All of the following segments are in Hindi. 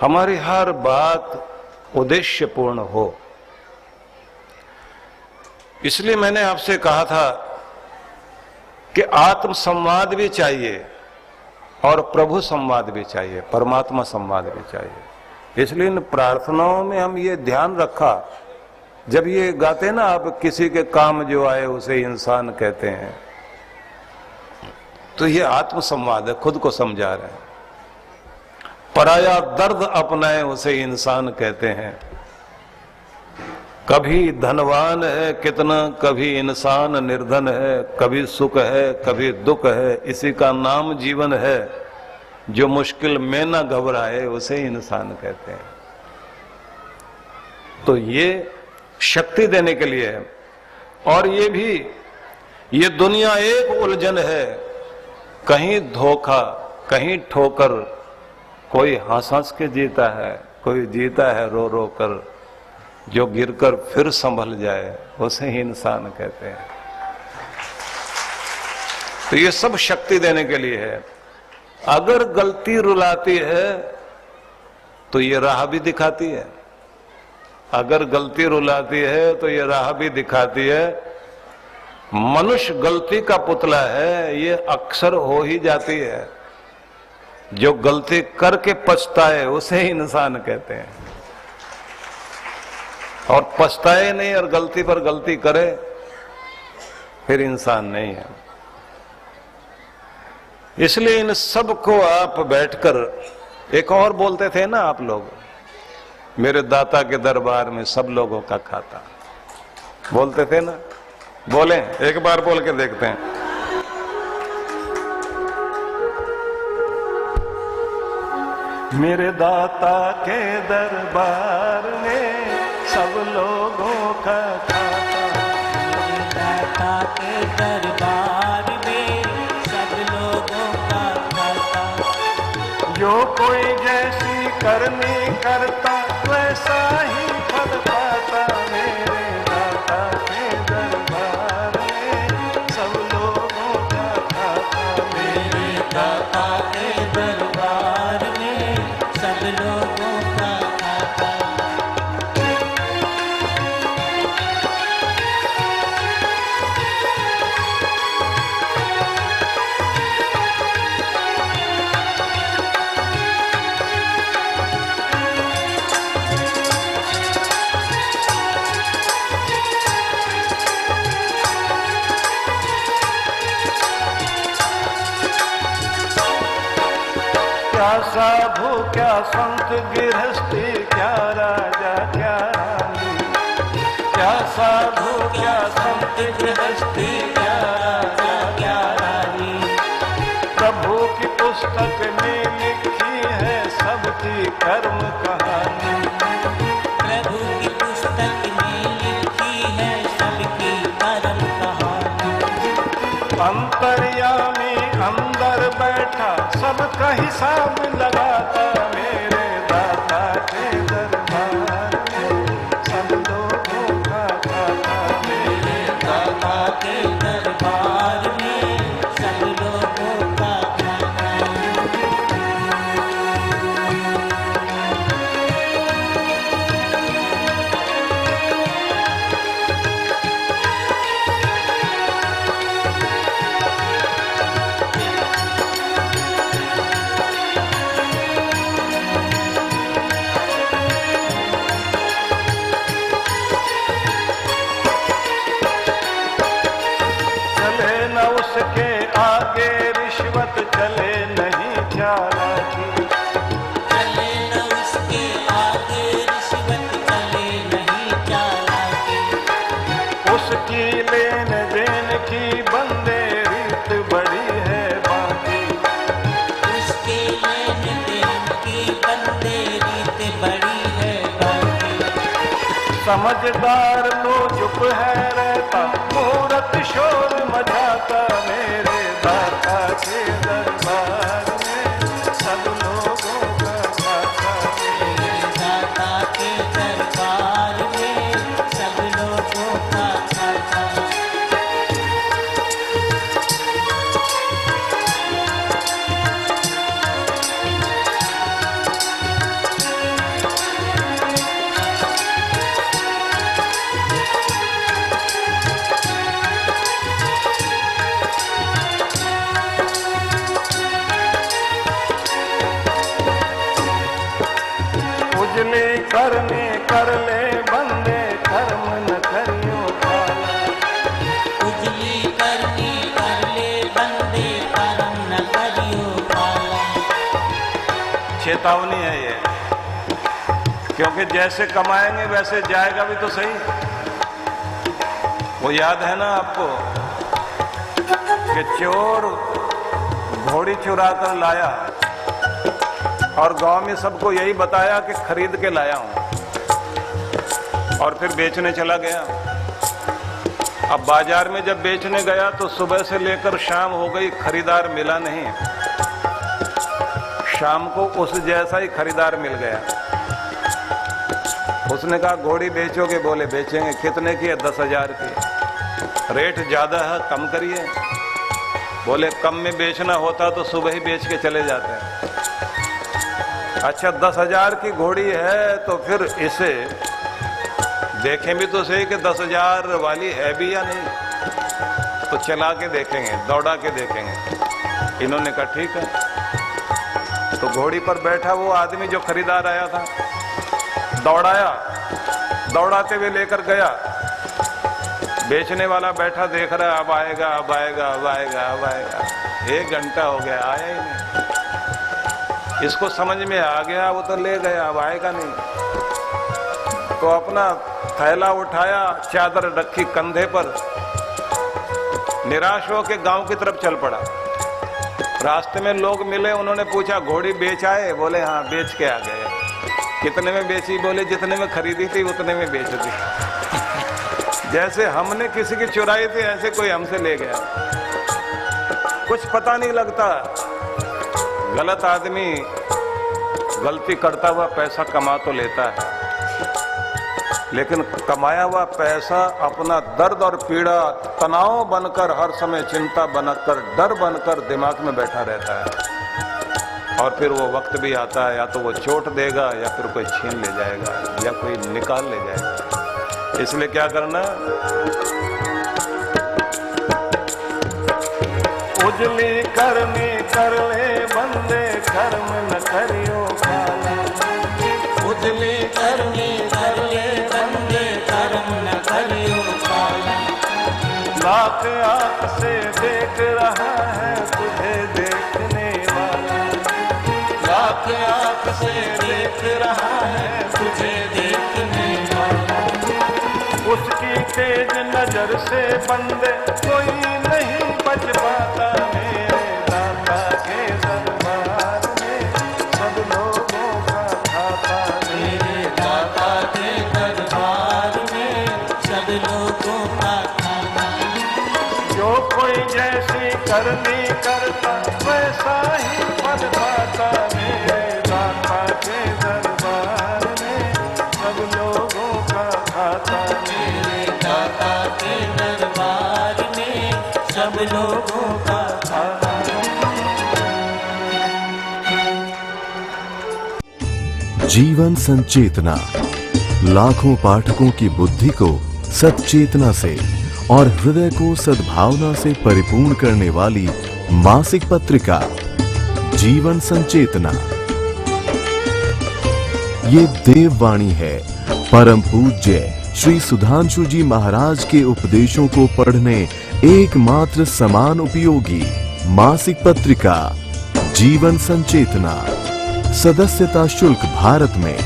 हमारी हर बात उद्देश्यपूर्ण हो। इसलिए मैंने आपसे कहा था कि आत्म संवाद भी चाहिए और प्रभु संवाद भी चाहिए, परमात्मा संवाद भी चाहिए। इसलिए इन प्रार्थनाओं में हम ये ध्यान रखा, जब ये गाते ना आप, किसी के काम जो आए उसे इंसान कहते हैं, तो ये आत्म संवाद है, खुद को समझा रहे हैं। पराया दर्द अपनाए उसे इंसान कहते हैं। कभी धनवान है कितना, कभी इंसान निर्धन है, कभी सुख है कभी दुख है, इसी का नाम जीवन है। जो मुश्किल में न घबराए उसे इंसान कहते हैं। तो ये शक्ति देने के लिए है। और ये भी, ये दुनिया एक उलझन है, कहीं धोखा कहीं ठोकर। कोई हंस हंस के जीता है, कोई जीता है रो रो कर। जो गिरकर फिर संभल जाए उसे ही इंसान कहते हैं। तो ये सब शक्ति देने के लिए है। अगर गलती रुलाती है तो ये राह भी दिखाती है। अगर गलती रुलाती है तो ये राह भी दिखाती है। मनुष्य गलती का पुतला है, ये अक्सर हो ही जाती है। जो गलती करके पछताए उसे ही इंसान कहते हैं। और पछताए नहीं और गलती पर गलती करे फिर इंसान नहीं है। इसलिए इन सब को आप बैठकर, एक और बोलते थे ना आप लोग, मेरे दाता के दरबार में सब लोगों का खाता, बोलते थे ना? बोले, एक बार बोल के देखते हैं। मेरे दाता के दरबार में सब लोगों का खाता। मेरे दाता के दरबार में सब लोगों का खाता। जो कोई जैसी करनी करता वैसा ही फल पाता। मेरे दाता के दरबार में सब लोगों का खाता। मेरे दाता के दरबार में सब लोगों का खाता। क्या साधु क्या संत गृहस्थी, क्या राजा क्या रानी। क्या साधु क्या संत गृहस्थी, क्या राजा क्या रानी। प्रभु की पुस्तक में लिखी है सबकी कर्म कहानी। प्रभु की पुस्तक में लिखी है सबकी कर्म कहानी। अंतर्यामी अंदर बैठा सबका हिसाब लगाता। मेरे दाता के दरबार में सब लोगों का खाता। मेरे दाता के दरबार में सब लोगों का खाता। उसके आगे रिश्वत चले नहीं चालाकी। चले न उसके आगे रिश्वत, चले नहीं चालाकी। उसकी लेन देन की बंदे रीत बड़ी है बाकी। उसके लेन देन की बंदे रीत बड़ी है बाकी। समझदार तो चुप है रहता, मूर्त शोर मचाता। मेरे दाता के दरबार में सब लोगों का खाता। मेरे दाता के दरबार में सब लोगों का खाता। चेतावनी है ये, क्योंकि जैसे कमाएंगे वैसे जाएगा भी तो सही। वो याद है ना आपको कि चोर घोड़ी चुरा कर लाया और गांव में सबको यही बताया कि खरीद के लाया हूं, और फिर बेचने चला गया। अब बाजार में जब बेचने गया तो सुबह से लेकर शाम हो गई, खरीदार मिला नहीं। शाम को उस जैसा ही खरीदार मिल गया। उसने कहा घोड़ी बेचोगे? बोले बेचेंगे। कितने की है? 10,000 की। रेट ज्यादा है, कम करिए। बोले कम में बेचना होता तो सुबह ही बेच के चले जाते हैं। अच्छा 10,000 की घोड़ी है तो फिर इसे देखें भी तो सही कि 10,000 वाली है भी या नहीं। तो चला के देखेंगे, दौड़ा के देखेंगे। इन्होंने कहा ठीक है। तो घोड़ी पर बैठा वो आदमी जो खरीदार आया था, दौड़ाया, दौड़ाते हुए लेकर गया। बेचने वाला बैठा देख रहा है, अब आएगा, अब आएगा, अब आएगा, अब आएगा। 1 घंटा हो गया, आया ही नहीं। इसको समझ में आ गया, वो तो ले गया, अब आएगा नहीं। तो अपना थैला उठाया, चादर रखी कंधे पर, निराश होकर गांव की तरफ चल पड़ा। रास्ते में लोग मिले, उन्होंने पूछा घोड़ी बेच आए? बोले हाँ बेच के आ गए। कितने में बेची? बोले जितने में खरीदी थी उतने में बेच दी। जैसे हमने किसी की चुराई थी ऐसे कोई हमसे ले गया। कुछ पता नहीं लगता। गलत आदमी गलती करता हुआ पैसा कमा तो लेता है, लेकिन कमाया हुआ पैसा अपना दर्द और पीड़ा, तनाव बनकर, हर समय चिंता बनकर, डर बनकर दिमाग में बैठा रहता है। और फिर वो वक्त भी आता है, या तो वो चोट देगा या फिर कोई छीन ले जाएगा या कोई निकाल ले जाएगा। इसलिए क्या करना? उजली करनी कर ले बंदे, कर्म न करियो काला। उजली करनी कर ले बंदे, कर्म न करियो काला। लाख आंख से देख रहा है तुझे देखने वाला। लाख आंख से देख रहा है तुझे देखने वाला। उसकी तेज नजर से बंदे कोई नहीं बच पाता। मेरे दाता के दरबार में सब लोगों का खाता। मेरे दाता के दरबार में सब लोगों का खाता। जो कोई जैसी करनी करता वैसा ही फल पाता। मेरे दाता के दरबार में सब लोगों का खाता। मेरे दाता के दरबार में सब लोगों का खाता। जीवन संचेतना लाखों पाठकों की बुद्धि को सच्चेतना से और हृदय को सद्भावना से परिपूर्ण करने वाली मासिक पत्रिका जीवन संचेतना। ये देववाणी है परम पूज्य श्री सुधांशु जी महाराज के उपदेशों को पढ़ने एकमात्र समान उपयोगी मासिक पत्रिका जीवन संचेतना। सदस्यता शुल्क भारत में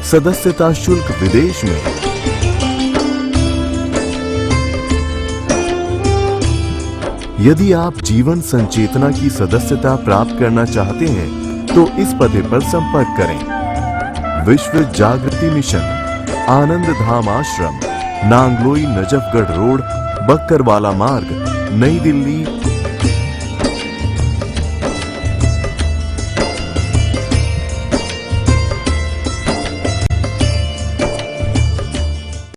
सदस्यता शुल्क विदेश में। यदि आप जीवन संचेतना की सदस्यता प्राप्त करना चाहते हैं तो इस पते पर संपर्क करें। विश्व जागृति मिशन, आनंद धाम आश्रम, नांगलोई नजफगढ़ रोड, बक्करवाला मार्ग, नई दिल्ली